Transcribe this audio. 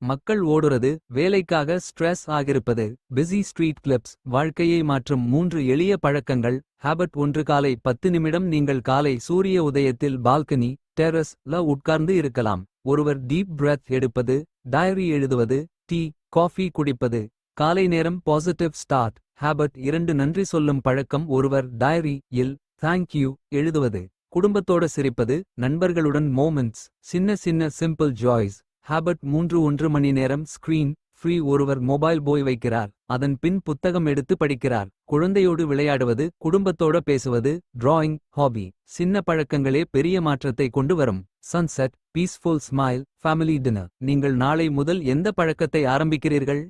மக்கள் ஓடுறது வேலைக்காக ஸ்ட்ரெஸ் ஆகிருப்பது. பிஸி ஸ்ட்ரீட் கிளிப்ஸ் வாழ்க்கையை மாற்றும் 3 எளிய பழக்கங்கள். ஹேபட் 1 காலை 10 நிமிடம் நீங்கள் காலை சூரிய உதயத்தில் பால்கனி டெரஸ் ல உட்கார்ந்து இருக்கலாம். ஒருவர் டீப் பிரெத் எடுப்பது. டயரி எழுதுவது. டீ காஃபி குடிப்பது. காலை நேரம் பாசிட்டிவ் ஸ்டார்ட். ஹேபட் 2 நன்றி சொல்லும் பழக்கம். ஒருவர் டயரி இல் தேங்க் யூ எழுதுவது. குடும்பத்தோட சிரிப்பது. நண்பர்களுடன் மோமெண்ட்ஸ் சின்ன சின்ன சிம்பிள் ஜாய்ஸ். ஹேபட் 3 1 மணி நேரம் ஸ்கிரீன் ஃப்ரீ. ஒருவர் மொபைல் போய் வைக்கிறார். அதன் பின் புத்தகம் எடுத்து படிக்கிறார். குழந்தையோடு விளையாடுவது. குடும்பத்தோட பேசுவது. Drawing hobby. சின்ன பழக்கங்களே பெரிய மாற்றத்தை கொண்டு வரும். Sunset peaceful smile family dinner. நீங்கள் நாளை முதல் எந்த பழக்கத்தை ஆரம்பிக்கிறீர்கள்?